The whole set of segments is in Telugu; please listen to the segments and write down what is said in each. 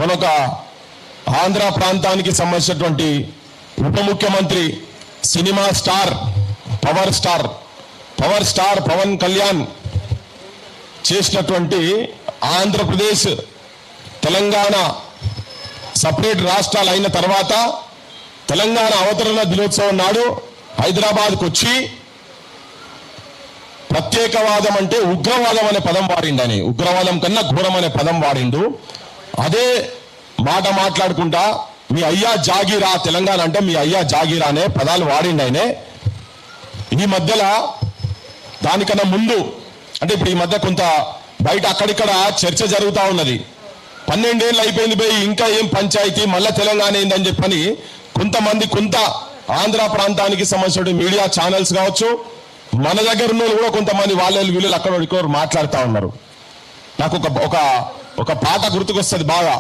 మనొక ఆంధ్ర ప్రాంతానికి సంబంధించినటువంటి ఉప ముఖ్యమంత్రి cinema star power star Pawan Kalyan చేసినటువంటి ఆంధ్రప్రదేశ్ తెలంగాణ సపరేట్ రాష్ట్రాలు అయిన తర్వాత తెలంగాణ అవతరణ దినోత్సవం నాడు హైదరాబాద్కు వచ్చి ప్రత్యేకవాదం అంటే ఉగ్రవాదం అనే పదం వాడిండని, ఉగ్రవాదం కన్నా ఘోరం అనే పదం వాడిండు. అదే మాట మాట్లాడుకుంటా మీ అయ్యా జాగీరా, తెలంగాణ అంటే మీ అయ్యా జాగీరా అనే పదాలు వాడిండు ఆయనే. ఈ మధ్యలో దానికన్నా ముందు అంటే ఇప్పుడు ఈ మధ్య కొంత బయట అక్కడిక్కడ చర్చ జరుగుతూ ఉన్నది. 12 ఏళ్ళు అయిపోయింది పోయి ఇంకా ఏం పంచాయతీ మళ్ళా తెలంగాణ ఏందని చెప్పని కొంత ఆంధ్ర ప్రాంతానికి సంబంధించిన మీడియా ఛానల్స్ కావచ్చు, మన దగ్గర ఉన్న కూడా కొంతమంది వీళ్ళు అక్కడ మాట్లాడుతూ ఉన్నారు. నాకు ఒక పాట గుర్తుకొస్తుంది బాగా.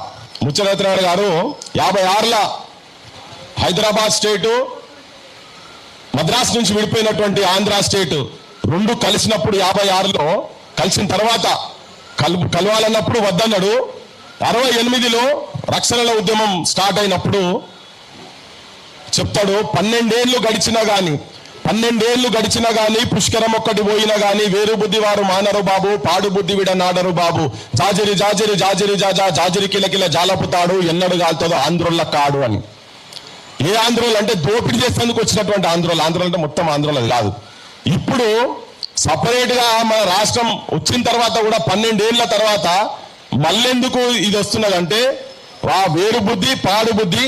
ముచ్చరత్నారాయణ గారు 56ల హైదరాబాద్ స్టేటు మద్రాసు నుంచి విడిపోయినటువంటి ఆంధ్ర స్టేట్ రెండు కలిసినప్పుడు 56లో కలిసిన తర్వాత కలవాలన్నప్పుడు వద్దన్నాడు. 68లో రక్షణల ఉద్యమం స్టార్ట్ అయినప్పుడు చెప్తాడు 12 ఏళ్ళు గడిచినా గాని పుష్కరం ఒక్కటి పోయినా గాని వేరు బుద్ధి వారు మానరు బాబు, పాడు బుద్ధి విడ నాడరు బాబు, జాజిరి జాజిరి జాజిరి జాజా జాజిరి కిలకిల జాలపుతాడు ఎన్నడు కాలుతుందో ఆంధ్రుల కాడు అని. ఏ ఆంధ్రులు అంటే దోపిడీ చేసేందుకు వచ్చినటువంటి ఆంధ్రులు అంటే మొత్తం ఆంధ్రులు కాదు. ఇప్పుడు సపరేట్ గా మన రాష్ట్రం వచ్చిన తర్వాత కూడా 12 ఏళ్ల తర్వాత మళ్ళెందుకు ఇది వస్తున్నదంటే ఆ వేరు బుద్ధి పాడు బుద్ధి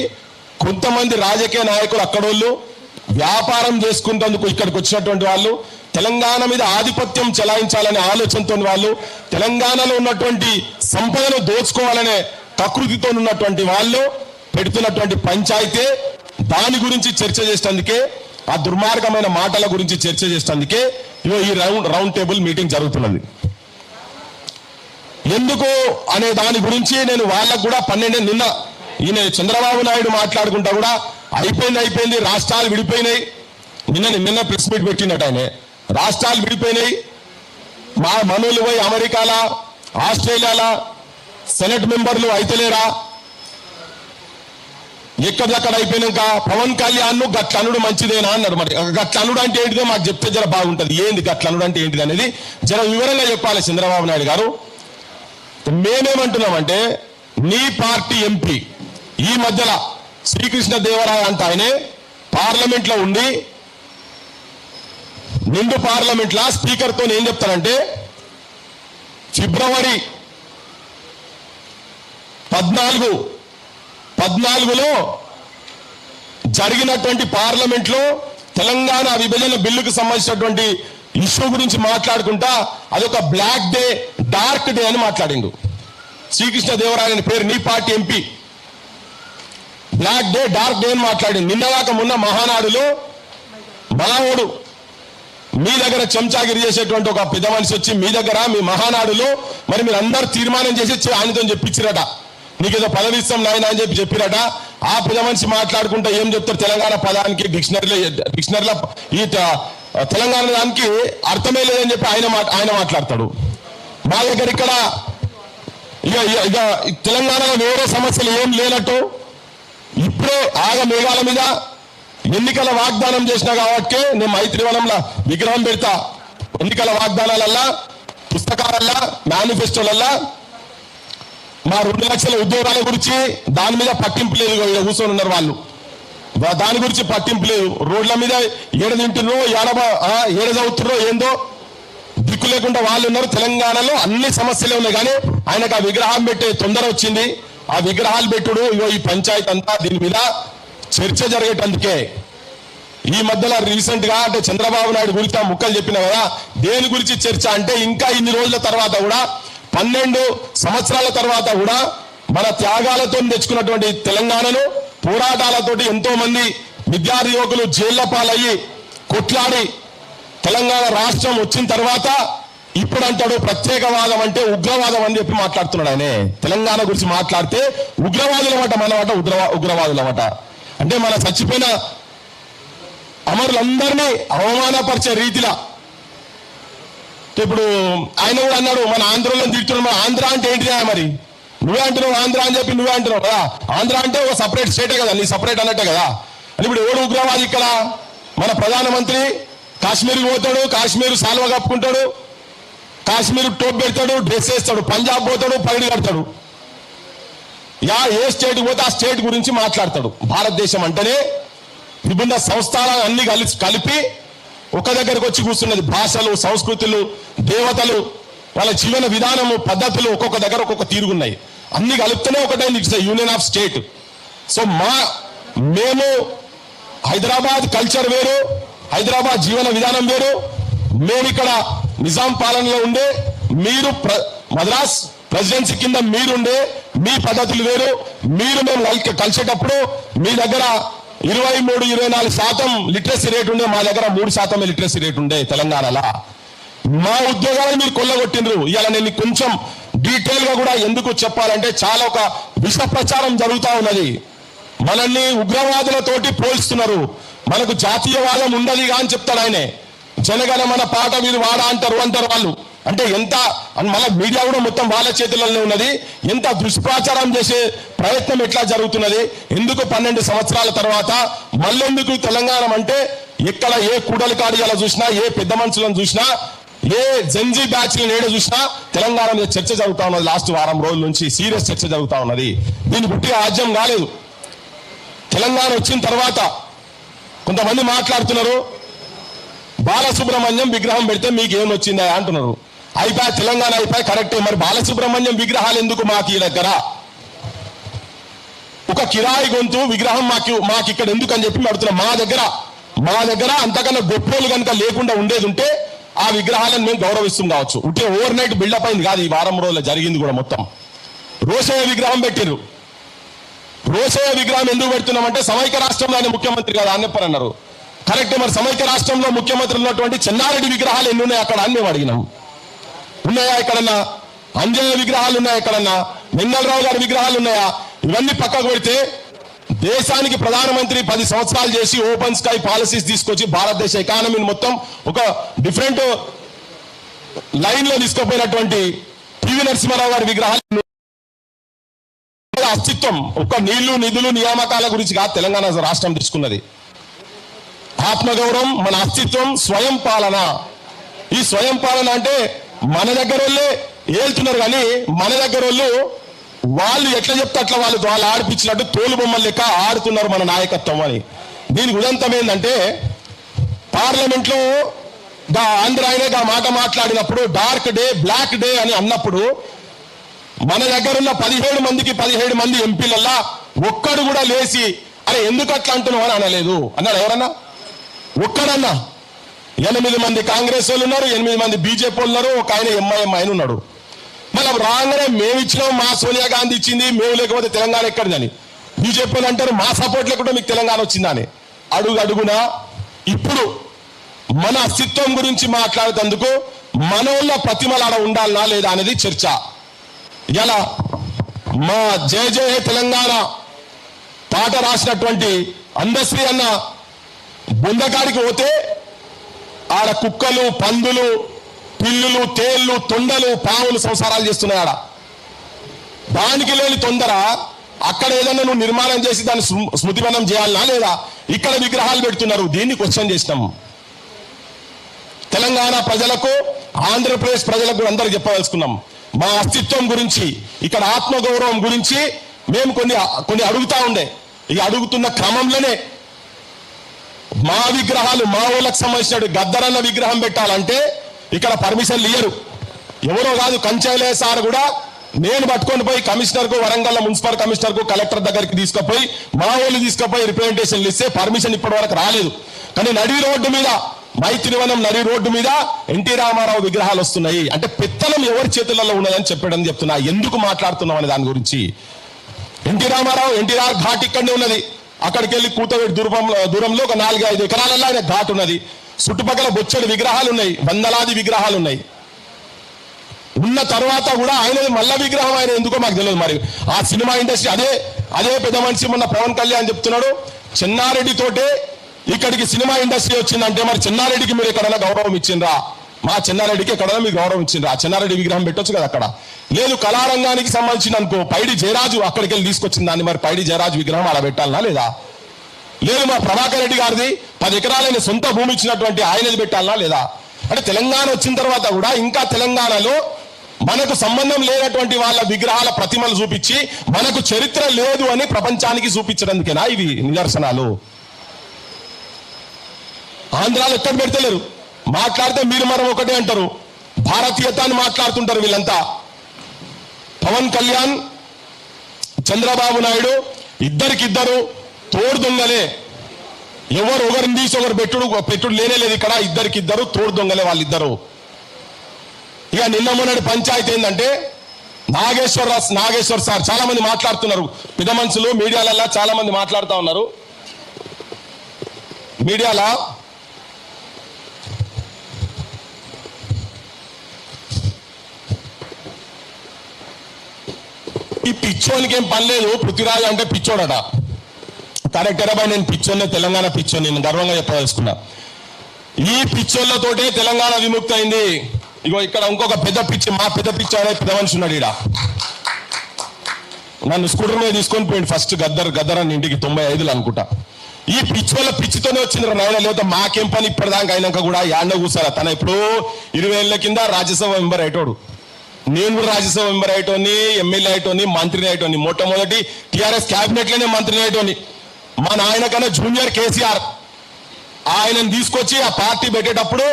కొంతమంది రాజకీయ నాయకులు అక్కడోళ్ళు వ్యాపారం చేసుకుంటేందుకు ఇక్కడికి వచ్చినటువంటి వాళ్ళు, తెలంగాణ మీద ఆధిపత్యం చెలాయించాలనే ఆలోచనతో వాళ్ళు, తెలంగాణలో ఉన్నటువంటి సంపదను దోచుకోవాలనే ప్రకృతితో ఉన్నటువంటి వాళ్ళు పెడుతున్నటువంటి పంచాయతీ, దాని గురించి చర్చ చేసేందుకే, ఆ దుర్మార్గమైన మాటల గురించి చర్చ చేసేందుకే ఈ రౌండ్ టేబుల్ మీటింగ్ జరుగుతున్నది. ఎందుకు అనే దాని గురించి నేను వాళ్ళకు కూడా 12 నిన్న ఈయన చంద్రబాబు నాయుడు మాట్లాడుకుంటా కూడా అయిపోయింది రాష్ట్రాలు విడిపోయినాయి. నిన్న ప్రెస్ మీట్ పెట్టినట్టు ఆయన రాష్ట్రాలు విడిపోయినాయి, మా మనోళ్ళు పోయి అమెరికాలా ఆస్ట్రేలియాలా సెనెట్ మెంబర్లు అయితలేరా, ఎక్కడెక్కడ అయిపోయినాక పవన్ కళ్యాణ్ ను గట్లనుడు మంచిదేనా అన్నాడు. మరి గట్లనుడు అంటే ఏంటిదో మాకు చెప్తే జర బాగుంటుంది. ఏంది గట్లనుడు అంటే ఏంటిది అనేది జర వివరంగా చెప్పాలి చంద్రబాబు నాయుడు గారు. మేమేమంటున్నామంటే నీ పార్టీ ఎంపీ ఈ మధ్యలో శ్రీకృష్ణ దేవరాయ అంటే ఆయనే పార్లమెంట్ లో ఉండి నిండు పార్లమెంట్ లా స్పీకర్ తో ఏం చెప్తానంటే ఫిబ్రవరి 14లో జరిగినటువంటి పార్లమెంట్ లో తెలంగాణ విభజన బిల్లుకు సంబంధించినటువంటి ఇష్యూ గురించి మాట్లాడుకుంటా అదొక బ్లాక్ డే డార్క్ డే అని మాట్లాడిండు. శ్రీకృష్ణ దేవరాయ పేరు నీ party MP black day dark day అని మాట్లాడింది. నిన్నదాకా మొన్న మహానాడులో మావోడు మీ దగ్గర చెంచాగిరి చేసేటువంటి ఒక పెద్ద మనిషి వచ్చి మీ దగ్గర మీ మహానాడులో మరి మీరు అందరు తీర్మానం చేసి ఆయనతో చెప్పించిరట, నీకేదో పదవి ఇస్తాం నాయన అని చెప్పిరట. ఆ పెద్ద మనిషి మాట్లాడుకుంటా ఏం చెప్తారు తెలంగాణ పదానికి డిక్షనరీలో ఈ తెలంగాణ దానికి అర్థమే లేదని చెప్పి ఆయన మాట్లాడతాడు. మా దగ్గర ఇక్కడ ఇక తెలంగాణలో వేరే సమస్యలు ఏం లేనట్టు ఇప్పుడే మేఘాల మీద ఎన్నికల వాగ్దానం చేసినా కాబట్టి నేను మైత్రివనంలో విగ్రహం పెడతా. ఎన్నికల వాగ్దానాలల్లా పుస్తకాలల్లా మేనిఫెస్టోలల్లా మా 2 లక్షల ఉద్యోగాల గురించి దాని మీద పట్టింపు లేదు. కూర్చొని ఉన్నారు వాళ్ళు, దాని గురించి పట్టింపు లేదు. రోడ్ల మీద ఏడ తింటున్నారో ఏడ చదువుతున్నారో ఏందో దిక్కు లేకుండా వాళ్ళు ఉన్నారు. తెలంగాణలో అన్ని సమస్యలే ఉన్నాయి కానీ ఆయనకు ఆ విగ్రహం పెట్టే తొందర వచ్చింది. ఆ విగ్రహాలు పెట్టుడు ఈ పంచాయతీ అంతా దీని మీద చర్చ జరిగేటందుకే. ఈ మధ్యలో రీసెంట్ గా అంటే చంద్రబాబు నాయుడు గురించి ఆ ముక్కలు చెప్పిన కదా, దేని గురించి చర్చ అంటే ఇంకా ఇన్ని రోజుల తర్వాత కూడా 12 సంవత్సరాల తర్వాత కూడా మన త్యాగాలతో తెచ్చుకున్నటువంటి తెలంగాణను పోరాటాలతోటి ఎంతో మంది విద్యార్థి యువకులు జైళ్ల పాలయ్యి కొట్లాడి తెలంగాణ రాష్ట్రం వచ్చిన తర్వాత ఇప్పుడు అంటాడు ప్రత్యేకవాదం అంటే ఉగ్రవాదం అని చెప్పి మాట్లాడుతున్నాడు ఆయనే. తెలంగాణ గురించి మాట్లాడితే ఉగ్రవాదులమాట మనమాట ఉగ్రవాదులమాట అంటే మన చచ్చిపోయిన అమరులందరినీ అవమానపరిచే రీతిలో. ఇప్పుడు ఆయన కూడా అన్నాడు మన ఆంధ్రలో తిడుతున్నాడు. మన ఆంధ్ర అంటే ఏంటిదా మరి నువ్వే అంటున్నావు ఆంధ్ర అని చెప్పి నువ్వే అంటున్నావు కదా. ఆంధ్ర అంటే ఒక సపరేట్ స్టేటే కదా, నీ సపరేట్ అన్నట్టే కదా. అని ఇప్పుడు ఎవడు ఉగ్రవాది ఇక్కడ? మన ప్రధానమంత్రి కాశ్మీర్కి పోతాడు, కాశ్మీర్ సాల్వ కప్పుకుంటాడు, కాశ్మీర్ టోప్ పెడతాడు, డ్రెస్ వేస్తాడు, పంజాబ్ పోతాడు, పైడి కడతాడు. ఏ స్టేట్ పోతే ఆ స్టేట్ గురించి మాట్లాడతాడు. భారతదేశం అంటేనే విభిన్న సంస్థలు అన్ని కలిపి ఒక దగ్గరకు వచ్చి కూర్చున్నది. భాషలు, సంస్కృతులు, దేవతలు, వాళ్ళ జీవన విధానము, పద్ధతులు ఒక్కొక్క దగ్గర ఒక్కొక్క తీరుగున్నాయి. అన్ని కలుపుతూనే ఒకటే యూనియన్ ఆఫ్ స్టేట్. సో మేము హైదరాబాద్ కల్చర్ వేరు, హైదరాబాద్ జీవన విధానం వేరు. మేము ఇక్కడ నిజాం పాలనలో ఉండే, మీరు మద్రాస్ ప్రెసిడెన్సీ కింద మీరుండే మీ పద్ధతులు వేరు. మేము కలిసేటప్పుడు మీ దగ్గర 23-24% లిటరసీ రేట్ ఉండే, మా దగ్గర 3% లిటరసీ రేట్ ఉండే తెలంగాణలో. మా ఉద్యోగాలను మీరు కొల్లగొట్టిండ్రు. ఇవాళ నేను కొంచెం డీటెయిల్ గా కూడా ఎందుకు చెప్పాలంటే చాలా ఒక విష ప్రచారం జరుగుతూ ఉన్నది. మనల్ని ఉగ్రవాదులతోటి పోల్స్తున్నారు. మనకు జాతీయవాదం ఉండదుగా అని చెప్తాడు ఆయనే. జనగణమన పాట మీరు వాడా అంటారు వాళ్ళు. అంటే ఎంత మళ్ళీ మీడియా కూడా మొత్తం వాళ్ళ చేతుల్లోనే ఉన్నది. ఎంత దుష్ప్రచారం చేసే ప్రయత్నం ఎట్లా జరుగుతున్నది? ఎందుకు 12 సంవత్సరాల తర్వాత మళ్ళెందుకు తెలంగాణ అంటే ఎక్కడ ఏ కూడలి కాడియాల చూసినా, ఏ పెద్ద మనుషులను చూసినా, ఏ జంజీ బ్యాచ్ నేడు చూసినా తెలంగాణ మీద చర్చ జరుగుతా ఉన్నది. లాస్ట్ వారం రోజుల నుంచి సీరియస్ చర్చ జరుగుతా ఉన్నది. దీని పుట్టిగా ఆజ్యం కాలేదు. తెలంగాణ వచ్చిన తర్వాత కొంతమంది మాట్లాడుతున్నారు, బాలసుబ్రహ్మణ్యం విగ్రహం పెడితే మీకు ఏమొచ్చిందా అంటున్నారు. అయిపోయా, తెలంగాణ అయిపోయి కరెక్టే. మరి బాలసుబ్రహ్మణ్యం విగ్రహాలు ఎందుకు మాకు ఈ దగ్గర? ఒక కిరాయి గొంతు విగ్రహం మాకు ఇక్కడ ఎందుకు అని చెప్పి అడుగుతున్నాం. మా దగ్గర అంతకన్నా గొప్పలు కనుక లేకుండా ఉండేది ఉంటే ఆ విగ్రహాలను మేము గౌరవిస్తాం కావచ్చు. ఉంటే ఓవర్ నైట్ బిల్డప్ అయింది కాదు. ఈ వారం రోజుల్లో జరిగింది కూడా మొత్తం. రోషయ్య విగ్రహం పెట్టిరు. రోషయ్య విగ్రహం ఎందుకు పెడుతున్నామంటే సమైక్య రాష్ట్రంలో ఆయన ముఖ్యమంత్రి కదా అని చెప్పారన్నారు. కరెక్ట్. మరి సమైక్య రాష్ట్రంలో ముఖ్యమంత్రి ఉన్నటువంటి చెన్నారెడ్డి విగ్రహాలు ఎన్ని ఉన్నాయి అక్కడ అని మేము అడిగినాం. ఉన్నాయా ఎక్కడన్నా? అంజయ్య విగ్రహాలు ఉన్నాయా ఎక్కడన్నా? వెంగళరావు గారి విగ్రహాలు ఉన్నాయా? ఇవన్నీ పక్కకు పెడితే దేశానికి ప్రధానమంత్రి 10 సంవత్సరాలు చేసి ఓపెన్ స్కై పాలసీస్ తీసుకొచ్చి భారతదేశ ఎకానమీని మొత్తం ఒక డిఫరెంట్ లైన్ లో తీసుకుపోయినటువంటి పివి నరసింహారావు గారి విగ్రహాలు అస్తిత్వం ఒక నీళ్లు, నిధులు, నియామకాల గురించి కాదు తెలంగాణ రాష్ట్రం తీసుకున్నది. ఆత్మగౌరవం, మన అస్తిత్వం, స్వయం పాలన. ఈ స్వయం పాలన అంటే మన దగ్గర వాళ్ళే ఏళ్తున్నారు కానీ మన దగ్గర వాళ్ళు ఎట్లా చెప్తే అట్లా వాళ్ళు ఆడిపించినట్టు తోలు బొమ్మలు లెక్క ఆడుతున్నారు మన నాయకత్వం అని. దీనికి ఉదంతం ఏంటంటే పార్లమెంట్ లో ఆంధ్ర ఆయనే మాట మాట్లాడినప్పుడు డార్క్ డే, బ్లాక్ డే అని అన్నప్పుడు మన దగ్గర ఉన్న 17 మందికి 17 మంది ఎంపీలల్లా ఒక్కడు కూడా లేచి అరే ఎందుకు అట్లా అంటున్నావు అని అనలేదు. అన్నాడు ఎవరన్నా? ఒక్కడన్నా? 8 మంది కాంగ్రెస్ వాళ్ళు ఉన్నారు, 8 మంది బీజేపీ వాళ్ళు ఉన్నారు, ఒక ఆయన ఎంఐఎం ఆయన ఉన్నాడు. మళ్ళీ రాగానే మేము ఇచ్చినాం, మా సోనియా గాంధీ ఇచ్చింది, మేము లేకపోతే తెలంగాణ ఎక్కడిదని బీజేపీ వాళ్ళు అంటారు. మా సపోర్ట్ లేకుండా మీకు తెలంగాణ వచ్చిందా అని. అడుగునా ఇప్పుడు మన అస్తిత్వం గురించి మాట్లాడేందుకు మన వల్ల ప్రతిమలు ఆడ ఉండాలనా లేదా అనేది చర్చ. ఇలా మా జయ జయ తెలంగాణ పాట రాసినటువంటి అందశ్రీ అన్న బొందకాడికి పోతే ఆడ కుక్కలు, పందులు, పిల్లులు, తేళ్లు, తొండలు, పాములు సంసారాలు చేస్తున్నాయి. ఆడ దానికి లేని తొందర అక్కడ ఏదన్నా నువ్వు నిర్మాణం చేసి దాన్ని స్మృతివనం చేయాలనా లేదా? ఇక్కడ విగ్రహాలు పెడుతున్నారు. దీన్ని క్వశ్చన్ చేసినాం. తెలంగాణ ప్రజలకు, ఆంధ్రప్రదేశ్ ప్రజలకు అందరికి చెప్పదలుచుకున్నాం. మా అస్తిత్వం గురించి, ఇక్కడ ఆత్మగౌరవం గురించి మేము కొన్ని అడుగుతా ఉండే. ఇక అడుగుతున్న క్రమంలోనే మా విగ్రహాలు, మా ఊళ్ళకి సంబంధించిన గద్దరన్న విగ్రహం పెట్టాలంటే ఇక్కడ పర్మిషన్లు ఇయ్యరు. ఎవరో కాదు, కంచైలే సార్ కూడా నేను పట్టుకొని పోయి కమిషనర్కు, వరంగల్ మున్సిపల్ కమిషనర్కు, కలెక్టర్ దగ్గరికి తీసుకుపోయి మా వాళ్ళు తీసుకుపోయి రిప్రజెంటేషన్లు ఇస్తే పర్మిషన్ ఇప్పటి వరకు రాలేదు. కానీ నడి రోడ్డు మీద, మైత్రివనం నడి రోడ్డు మీద ఎన్టీ రామారావు విగ్రహాలు వస్తున్నాయి. అంటే పెత్తనం ఎవరి చేతులలో ఉన్నదని చెప్పాడని చెప్తున్నా. ఎందుకు మాట్లాడుతున్నాం అనే దాని గురించి. ఎన్టీ రామారావు ఎన్టీఆర్ ఘాట్ ఇక్కడనే ఉన్నది. అక్కడికి వెళ్ళి కూతవేటి దూరంలో ఒక 4-5 ఎకరాలలో ఆయన ఘాట్ ఉన్నది. చుట్టుపక్కల బొచ్చడి విగ్రహాలు ఉన్నాయి, వందలాది విగ్రహాలు ఉన్నాయి. ఉన్న తర్వాత కూడా ఆయన మళ్ళా విగ్రహం ఆయన ఎందుకో మాకు తెలియదు. మరి ఆ సినిమా ఇండస్ట్రీ అదే పెద్ద మనిషి మొన్న పవన్ కళ్యాణ్ చెప్తున్నాడు, చెన్నారెడ్డి తోటే ఇక్కడికి సినిమా ఇండస్ట్రీ వచ్చిందంటే మరి చెన్నారెడ్డికి మీరు ఎక్కడైనా గౌరవం ఇచ్చిండ్రా? మా చెన్నారెడ్డికి ఎక్కడైనా మీరు గౌరవం ఇచ్చిండ్రు, ఆ చెన్నారెడ్డి విగ్రహం పెట్టొచ్చు కదా అక్కడ. లేదు కళారంగానికి సంబంధించిన అనుకో పైడి జయరాజు అక్కడికి వెళ్ళి తీసుకొచ్చిన దాన్ని మరి పైడి జయరాజు విగ్రహం అలా పెట్టాలనా లేదా? లేదు మా ప్రభాకర్ రెడ్డి గారిది 10 ఎకరాలైన సొంత భూమి ఇచ్చినటువంటి ఆయనది పెట్టాలనా లేదా? అంటే తెలంగాణ వచ్చిన తర్వాత కూడా ఇంకా తెలంగాణలో మనకు సంబంధం లేనటువంటి వాళ్ళ విగ్రహాల ప్రతిమలు చూపించి మనకు చరిత్ర లేదు అని ప్రపంచానికి చూపించడానికేనా ఇవి నిదర్శనాలు? ఆంధ్రాలో ఎక్కడ పెడతలేరు, మాట్లాడితే మీరు మనం ఒకటే అంటారు, భారతీయతాన్ని మాట్లాడుతుంటారు వీళ్ళంతా. పవన్ కళ్యాణ్, చంద్రబాబు నాయుడు ఇద్దరికిద్దరు తోడు దొంగలే. ఎవరు ఒకరిని తీసి ఒకరు పెట్టుడు లేనే లేదు ఇక్కడ, ఇద్దరికిద్దరు తోడు దొంగలే వాళ్ళిద్దరు. ఇక నిన్న మొన్నటి పంచాయతీ ఏంటంటే నాగేశ్వర్ సార్ చాలా మంది మాట్లాడుతున్నారు, పెద్ద మనుషులు మీడియాలలో చాలా మంది మాట్లాడుతూ ఉన్నారు. మీడియాలో ఈ పిచ్చోనికి ఏం పని లేదు, పృథ్వీరాజ్ అంటే పిచ్చోడట. కరెక్టరా బాయ్, నేను పిచ్చోన్నే, తెలంగాణ పిచ్చోని, నేను గర్వంగా చెప్పదలుచుకున్నా. ఈ పిచ్చోళ్ళతోటే తెలంగాణ విముక్తి అయింది. ఇగో ఇక్కడ ఇంకొక పెద్ద పిచ్చి, మా పెద్ద పిచ్చి అనే పెద్ద మనిషి ఉన్నాడు ఈడ. నన్ను స్కూటర్ మీద తీసుకొని పోయింది ఫస్ట్ గద్దర్ అని ఇంటికి 95లో అనుకుంటా. ఈ పిచ్చి వల్ల పిచ్చితోనే వచ్చింది నాయన, లేకపోతే మాకేం పని ఇప్పటిదాకా అయినాక కూడా యాడ్న కూర్చారా. తన ఇప్పుడు 20 ఏళ్ల కింద రాజ్యసభ మెంబర్ అయ్యేటోడు, నేను కూడా రాజ్యసభ మెంబర్ అయ్యేటోని, ఎమ్మెల్యే అయ్యేటోని, మంత్రిని అయ్యేటోని, మొట్టమొదటి టీఆర్ఎస్ క్యాబినెట్ లోనే మంత్రిని అయ్యేటోని. మా నాయన కన్నా జూనియర్ కేసీఆర్ ఆయనను తీసుకొచ్చి ఆ పార్టీ పెట్టేటప్పుడు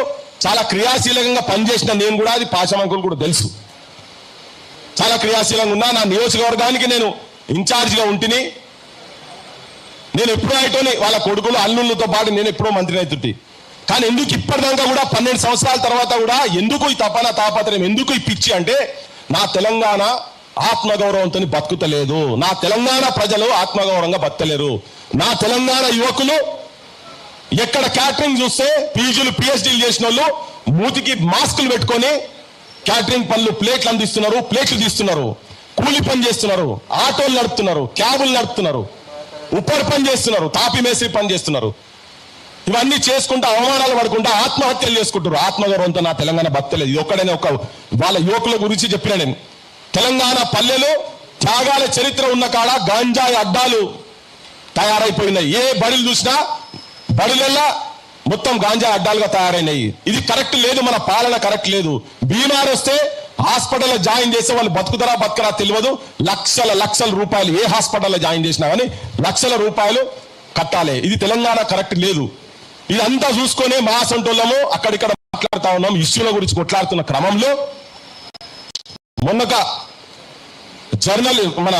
చాలా క్రియాశీలకంగా పనిచేసిన నేను కూడా, అది పాశమంకులు కూడా తెలుసు, చాలా క్రియాశీలంగా ఉన్నా. నా నియోజకవర్గానికి నేను ఇన్ఛార్జిగా ఉంటిని. నేను ఎప్పుడూ అయితోని వాళ్ళ కొడుకులు అల్లుళ్ళతో పాటు నేను ఎప్పుడో మంత్రి అవుతుంటే. కానీ ఎందుకు ఇప్పటిదాకా కూడా 12 సంవత్సరాల తర్వాత కూడా ఎందుకు ఈ తాపత్రయం, ఎందుకు ఈ పిచ్చి అంటే, నా తెలంగాణ ఆత్మగౌరవంతో బతుకుతలేదు, నా తెలంగాణ ప్రజలు ఆత్మగౌరవంగా బతకలేరు. నా తెలంగాణ యువకులు ఎక్కడ క్యాటరింగ్ చూస్తే పీజీలు పిహెచ్డీలు చేసిన వాళ్ళు మూతికి మాస్కులు పెట్టుకొని క్యాటరింగ్ పనులు ప్లేట్లు అందిస్తున్నారు, ప్లేట్లు తీస్తున్నారు, కూలి పని చేస్తున్నారు, ఆటోలు నడుపుతున్నారు, క్యాబులు నడుపుతున్నారు, ఉప్పర్ పని చేస్తున్నారు, తాపి మేస్త్రి పని చేస్తున్నారు. ఇవన్నీ చేసుకుంటూ అవమానాలు పడుకుంటూ ఆత్మహత్యలు చేసుకుంటారు. ఆత్మగౌరవంతో నా తెలంగాణ బతకలేదు. ఇది ఒక్కడనే ఒక వాళ్ళ యువకుల గురించి చెప్పిన నేను. తెలంగాణ పల్లెలు త్యాగాల చరిత్ర ఉన్న కాడ గంజాయి అడ్డాలు తయారైపోయినాయి. ఏ బడులు చూసినా బడులల్లా మొత్తం గాంజాయి అడ్డాలుగా తయారైనాయి. ఇది కరెక్ట్ లేదు, మన పాలన కరెక్ట్ లేదు. బీమార్ వస్తే హాస్పిటల్లో జాయిన్ చేస్తే వాళ్ళు బతుకుతారా బతకరా తెలియదు. లక్షల రూపాయలు ఏ హాస్పిటల్లో జాయిన్ చేసినా కానీ లక్షల రూపాయలు కట్టాలి. ఇది తెలంగాణ కరెక్ట్ లేదు. ఇదంతా చూసుకొని మా సొంటోళ్ళము అక్కడిక్కడ మాట్లాడుతా ఉన్నాం. ఇష్యూల గురించి కొట్లాడుతున్న క్రమంలో మొన్నక జర్నల్ మన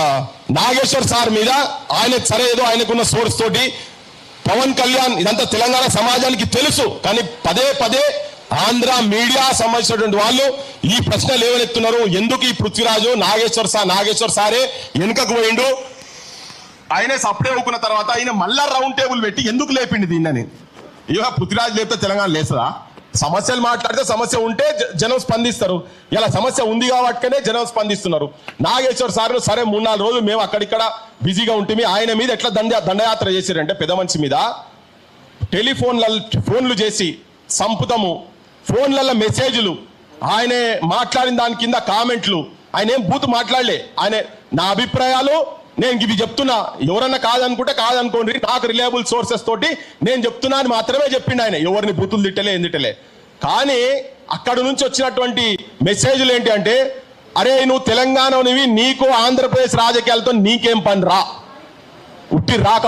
నాగేశ్వర్ సార్ మీద ఆయన సరే ఏదో ఆయనకున్న సోర్స్ తోటి పవన్ కళ్యాణ్, ఇదంతా తెలంగాణ సమాజానికి తెలుసు, కానీ పదే ఆంధ్ర మీడియా సంబంధించినటువంటి వాళ్ళు ఈ ప్రశ్నలు ఏమనెత్తున్నారు. ఎందుకు ఈ పృథ్వీరాజు నాగేశ్వర్ సారే వెనుకకు పోయిండు, ఆయనే సప్లై ఊకున్న తర్వాత ఆయన మళ్ళా రౌండ్ టేబుల్ పెట్టి ఎందుకు లేపిండి దీన్ని? ఇక పృథ్వీరాజు లేపితే తెలంగాణ లేస్తుందా? సమస్యలు మాట్లాడితే సమస్య ఉంటే జనం స్పందిస్తారు. ఇలా సమస్య ఉంది కాబట్టినే జనం స్పందిస్తున్నారు. నాగేశ్వర్ సార్ సరే 3-4 రోజులు మేము అక్కడిక్కడ బిజీగా ఉంటుంది. ఆయన మీద ఎట్లా దండయాత్ర చేశారంటే పెద్ద మనిషి మీద ఫోన్లు చేసి సంపుతము, ఫోన్లలో మెసేజ్లు, ఆయన మాట్లాడిన దాని కింద కామెంట్లు. ఆయన ఏం బూత్ మాట్లాడలే. ఆయన నా అభిప్రాయాలు నేను ఇవి చెప్తున్నా, ఎవరన్నా కాదనుకుంటే కాదనుకోండి, నాకు రిలయబుల్ సోర్సెస్ తోటి నేను చెప్తున్నా అని మాత్రమే చెప్పిండు ఆయన. ఎవరిని బూతులు తిట్టలే, ఏం తిట్టలే. కానీ అక్కడ నుంచి వచ్చినటువంటి మెసేజ్లు ఏంటి అంటే, అరే నువ్వు తెలంగాణనివి, నీకు ఆంధ్రప్రదేశ్ రాజకీయాలతో నీకేం పని రా, ఉట్టి రాక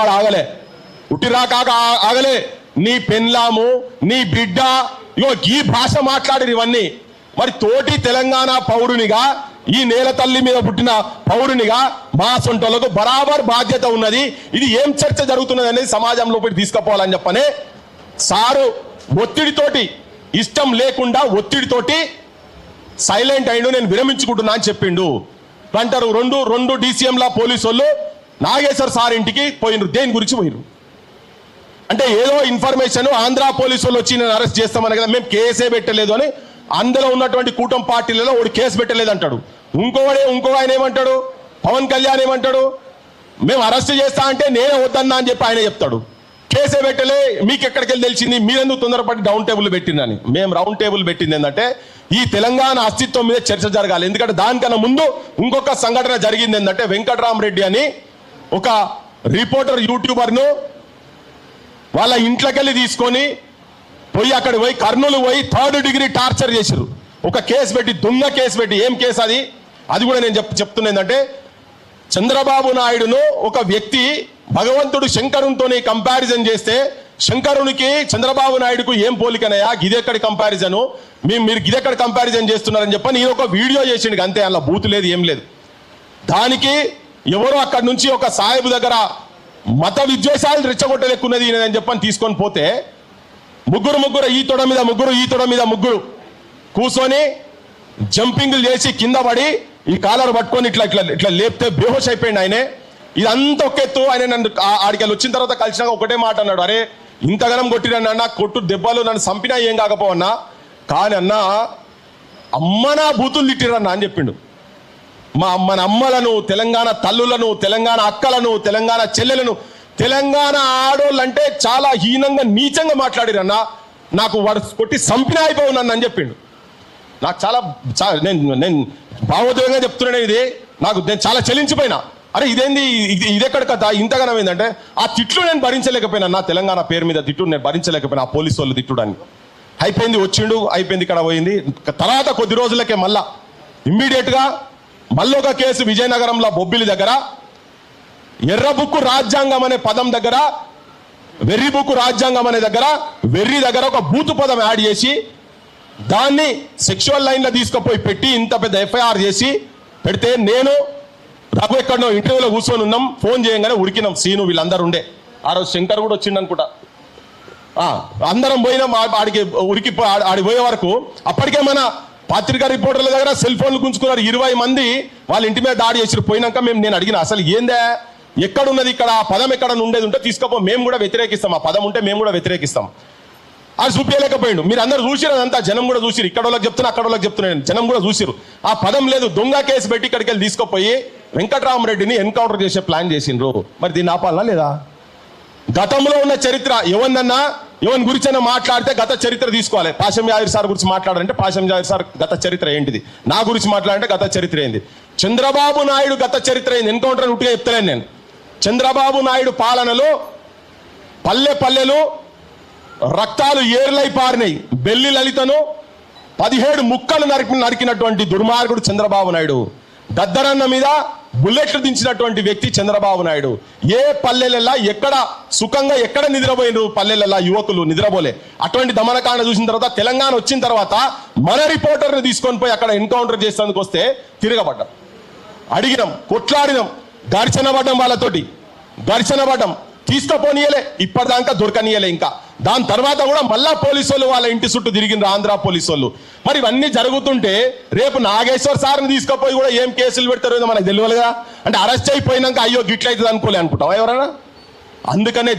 ఆగలే, నీ పెన్లాము, నీ బిడ్డ, ఇగో ఈ భాష మాట్లాడిరు ఇవన్నీ. మరి తోటి తెలంగాణ పౌరునిగా, ఈ నేల తల్లి మీద పుట్టిన పౌరునిగా మా సొంటలకు బరాబర్ బాధ్యత ఉన్నది. ఇది ఏం చర్చ జరుగుతున్నది అనేది సమాజంలో పోయి తీసుకుపోవాలని చెప్పనే సారు ఒత్తిడితోటి, ఇష్టం లేకుండా ఒత్తిడితోటి సైలెంట్ అయిండు, నేను విరమించుకుంటున్నా అని చెప్పిండు. అంటారు రెండు DCMల పోలీసు వాళ్ళు నాగేశ్వర్ సార్ ఇంటికి పోయినరు. దేని గురించి పోయినరు అంటే ఏదో ఇన్ఫర్మేషన్, ఆంధ్ర పోలీసు వాళ్ళు వచ్చి నేను అరెస్ట్ చేస్తామని కదా, మేము కేసే పెట్టలేదు అని అందులో ఉన్నటువంటి కూటమి పార్టీలలో ఒకడు కేసు పెట్టలేదు అంటాడు. ఇంకో ఆయన ఏమంటాడు, పవన్ కళ్యాణ్ ఏమంటాడు, మేము అరెస్ట్ చేస్తా అంటే నేనే వద్దన్నా అని చెప్పి ఆయన చెప్తాడు. కేసే పెట్టలే, మీకు ఎక్కడికి వెళ్ళి తెలిసింది, మీరెందుకు తొందరపడి రౌండ్ టేబుల్ పెట్టిందని. మేము రౌండ్ టేబుల్ పెట్టింది ఏంటంటే ఈ తెలంగాణ అస్తిత్వం మీద చర్చ జరగాలి. ఎందుకంటే దానికన్నా ముందు ఇంకొక సంఘటన జరిగింది ఏంటంటే వెంకట్రామరెడ్డి అని ఒక రిపోర్టర్ యూట్యూబర్ను వాళ్ళ ఇంట్లోకెళ్ళి తీసుకొని పోయి అక్కడ పోయి కర్నూలు పోయి 3rd డిగ్రీ టార్చర్ చేశారు. ఒక కేసు పెట్టి, దొంగ కేసు పెట్టి. ఏం కేసు అది? అది కూడా నేను చెప్తున్నా ఏంటంటే చంద్రబాబు నాయుడును ఒక వ్యక్తి భగవంతుడు శంకరునితో కంపారిజన్ చేస్తే శంకరునికి చంద్రబాబు నాయుడుకు ఏం పోలికనయా, గిదెక్కడి కంపారిజను, మీరు గిదెక్కడ కంపారిజన్ చేస్తున్నారని చెప్పి నేను ఒక వీడియో చేసిండు అంతే. అలా బూతు లేదు, ఏం లేదు. దానికి ఎవరో అక్కడి నుంచి ఒక సాహెబు దగ్గర మత విద్వేషాలు రెచ్చగొట్టలేకున్నది అని చెప్పని తీసుకొని పోతే ముగ్గురు ఈ తొడ మీద ముగ్గురు కూర్చొని జంపింగ్లు చేసి కింద పడి ఈ కాలర్ పట్టుకొని ఇట్లా లేపితే బేహోష్ అయిపోయింది ఆయనే. ఇదంతా ఒక ఎత్తు. ఆయన నన్ను ఆడికి వచ్చిన తర్వాత కలిసినాక ఒకటే మాట అన్నాడు, అరే ఇంతగానం కొట్టిరన్నా, కొట్టు దెబ్బలు నన్ను చంపినా ఏం కాకపోవన్నా, కానీ అన్నా అమ్మ నా బూతులు తిట్టిరన్నా అని చెప్పిండు. మన అమ్మలను, తెలంగాణ తల్లులను, తెలంగాణ అక్కలను, తెలంగాణ చెల్లెలను, తెలంగాణ ఆడోళ్ళంటే చాలా హీనంగా నీచంగా మాట్లాడిరన్నా, నాకు వాడు కొట్టి చంపినా అయిపోవునన్ను అని చెప్పిండు. నాకు చాలా నేను భావోద్వేగంగా చెప్తున్నాను. నేను చాలా చలించిపోయినా. అరే ఇదేంది, ఇదెక్కడ కథ, ఇంతగానం ఏంటంటే ఆ తిట్లు నేను భరించలేకపోయినా. నా తెలంగాణ పేరు మీద తిట్టు నేను భరించలేకపోయినా. ఆ పోలీసు వాళ్ళు తిట్టుడని అయిపోయింది. వచ్చిండు, అయిపోయింది, ఇక్కడ పోయింది. తర్వాత కొద్ది రోజులకే మళ్ళా ఇమ్మీడియట్గా మళ్ళీ ఒక కేసు విజయనగరంలో బొబ్బిలి దగ్గర ఎర్ర బుక్కు రాజ్యాంగం అనే పదం దగ్గర, వెర్రి బుక్కు రాజ్యాంగం అనే దగ్గర, వెర్రి దగ్గర ఒక బూతు పదం యాడ్ చేసి దాన్ని సెక్షువల్ లైన్లో తీసుకుపోయి పెట్టి ఇంత పెద్ద ఎఫ్ఐఆర్ చేసి పెడితే నేను రఘు ఎక్కడో ఇంటర్వ్యూలో కూర్చొని ఉన్నాం. ఫోన్ చేయగానే ఉరికినాం. సీను వీళ్ళందరూ ఉండే. ఆ రోజు శంకర్ కూడా వచ్చిండు అనుకుంటా. అందరం పోయినాం ఆడికి. ఆడికి పోయే వరకు అప్పటికే మన పత్రికా రిపోర్టర్ల దగ్గర సెల్ ఫోన్లు గుంజుకున్నారు. 20 మంది వాళ్ళ ఇంటి మీద దాడి చేసి పోయినాక నేను అడిగిన, అసలు ఏందే, ఎక్కడున్నది ఇక్కడ, ఆ పదం ఎక్కడ ఉండేది ఉంటే తీసుకోపో, మేము కూడా వ్యతిరేకిస్తాం, ఆ పదం ఉంటే మేము కూడా వ్యతిరేకిస్తాం. అది చూపించలేకపోయిండు. మీరు అందరూ చూసిరు, అదంతా జనం కూడా చూసిరు. ఇక్కడ వాళ్ళకి చెప్తున్నా, అక్కడ వాళ్ళకి చెప్తున్నాను, జనం కూడా చూసిరు. ఆ పదం లేదు. దొంగ కేసు పెట్టి ఇక్కడికి వెళ్ళి తీసుకుపోయి వెంకట్రామరెడ్డిని ఎన్కౌంటర్ చేసే ప్లాన్ చేసిండ్రు. మరి దీన్ని ఆపాలనా లేదా? గతంలో ఉన్న చరిత్ర ఎవరినన్నా ఎవరి గురించైనా మాట్లాడితే గత చరిత్ర తీసుకోవాలి. పాశం యాదవ్ సార్ గురించి మాట్లాడాలంటే పాశం యాదవ్ సార్ గత చరిత్ర ఏంటిది, నా గురించి మాట్లాడంటే గత చరిత్ర ఏంది, చంద్రబాబు నాయుడు గత చరిత్ర ఏంది. ఎన్కౌంటర్ ఉట్టిగా చెప్తలేను నేను. చంద్రబాబు నాయుడు పాలనలో పల్లెలు రక్తాలు ఏర్లై పారినాయి. బెల్లి లలితను 17 ముక్కలు నరికినటువంటి దుర్మార్గుడు చంద్రబాబు నాయుడు. దద్దరన్న మీద బుల్లెట్లు దించినటువంటి వ్యక్తి చంద్రబాబు నాయుడు. ఏ పల్లెలల్లా ఎక్కడ సుఖంగా ఎక్కడ నిద్రపోయినారు? పల్లెలల్లా యువకులు నిద్రపోలే. అటువంటి దమనకాండ చూసిన తర్వాత తెలంగాణ వచ్చిన తర్వాత మన రిపోర్టర్ని తీసుకొని పోయి అక్కడ ఎన్కౌంటర్ చేసేందుకు వస్తే తిరగబడ్డాం, అడిగినాం, కొట్లాడినాం, ఘర్షణ పడ్డం, తీసుకుపోనీయలే, ఇప్పటిదాకా దొరకనీయలే. ఇంకా దాని తర్వాత కూడా మళ్ళా పోలీసు వాళ్ళు వాళ్ళ ఇంటి చుట్టూ తిరిగిన ఆంధ్ర పోలీసు వాళ్ళు. మరి ఇవన్నీ జరుగుతుంటే రేపు నాగేశ్వర్ సార్ని తీసుకుపోయి కూడా ఏం కేసులు పెడతారో మనకు తెలియదుగా. అంటే అరెస్ట్ అయిపోయినాక అయ్యో గిట్లయితుంది అనుకుంటావా ఎవరైనా? అందుకనే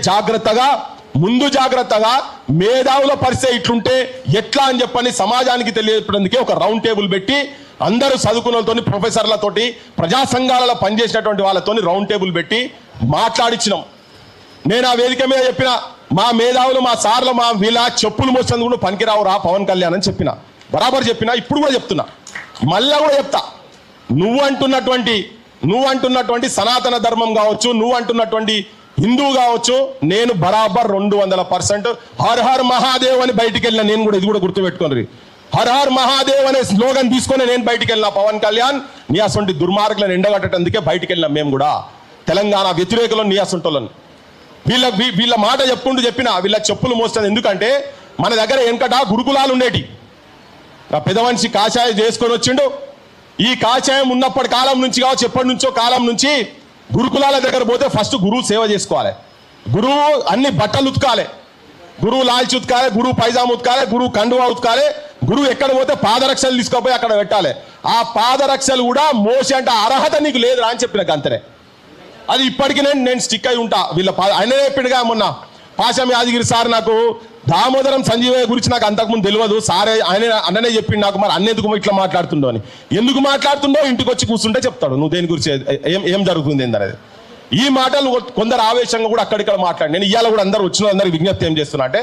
ముందు జాగ్రత్తగా మేధావుల పరిస్థితి ఇట్లుంటే ఎట్లా అని చెప్పని సమాజానికి తెలియజేయడానికి ఒక రౌండ్ టేబుల్ పెట్టి అందరూ చదువుకున్న వాళ్ళతోని, ప్రొఫెసర్లతోటి, ప్రజా సంఘాలలో పనిచేసినటువంటి వాళ్ళతోని రౌండ్ టేబుల్ పెట్టి మాట్లాడించినాం. నేను ఆ వేదిక మీద చెప్పిన, మా మేధావులు, మా సార్లు, మా వీళ్ళ చెప్పులు మోసేందుకు కూడా పనికిరావురా పవన్ కళ్యాణ్ అని చెప్పిన. బరాబర్ చెప్పినా, ఇప్పుడు కూడా చెప్తున్నా, మళ్ళా కూడా చెప్తా. నువ్వు అంటున్నటువంటి సనాతన ధర్మం కావచ్చు, నువ్వు అంటున్నటువంటి హిందువు కావచ్చు, నేను బరాబర్ 200% హర్ హర్ మహాదేవ్ అని బయటికి వెళ్ళిన. నేను కూడా ఇది కూడా గుర్తుపెట్టుకోండి. హర్ హర్ మహాదేవ్ అనే స్లోగన్ తీసుకొని నేను బయటికి వెళ్ళిన. పవన్ కళ్యాణ్ నీ అసొంటి దుర్మార్గులను ఎండగట్టేందుకే బయటికి వెళ్ళినాం మేము కూడా. తెలంగాణ వ్యతిరేకులను, నీ అసొంటోళ్ళని వీళ్ళ మాట చెప్పిన వీళ్ళ చెప్పులు మోస్తుంది. ఎందుకంటే మన దగ్గర వెనకట గురుకులాలు ఉండేటి. పెద్ద మనిషి కాషాయం చేసుకొని వచ్చిండు. ఈ కాషాయం ఉన్నప్పటి కాలం నుంచి కావచ్చు, ఎప్పటి నుంచో కాలం నుంచి గురుకులాల దగ్గర పోతే ఫస్ట్ గురువు సేవ చేసుకోవాలి. గురువు అన్ని బట్టలు ఉతకాలి, గురువు లాల్చి ఉతకాలి, గురువు పైజామా ఉతకాలి, గురువు కండువా ఉతకాలి. గురువు ఎక్కడ పోతే పాదరక్షలు తీసుకుపోయి అక్కడ పెట్టాలి. ఆ పాదరక్షలు కూడా మోసి అంటే అర్హత నీకు లేదురా అని చెప్పిన అంతనే. అది ఇప్పటికీ నేను స్టిక్ అయి ఉంటా. ఆయనే చెప్పిండుగా మొన్న పాశం యాదగిరి సార్, నాకు దామోదరం సంజీవయ్య గురించి నాకు అంతకుముందు తెలియదు, సారే అన్ననే చెప్పిండు నాకు. మరి అన్నెందుకు ఇట్లా మాట్లాడుతుండో అని. ఎందుకు మాట్లాడుతుండో ఇంటికి వచ్చి కూర్చుంటే చెప్తాడు, నువ్వు దేని గురించి ఏం జరుగుతుంది ఏందనేది. ఈ మాటలు కొందరు ఆవేశంగా కూడా అక్కడిక్కడ మాట్లాడి నేను ఇవాళ కూడా అందరు వచ్చిన అందరికి విజ్ఞప్తి ఏం చేస్తున్నా అంటే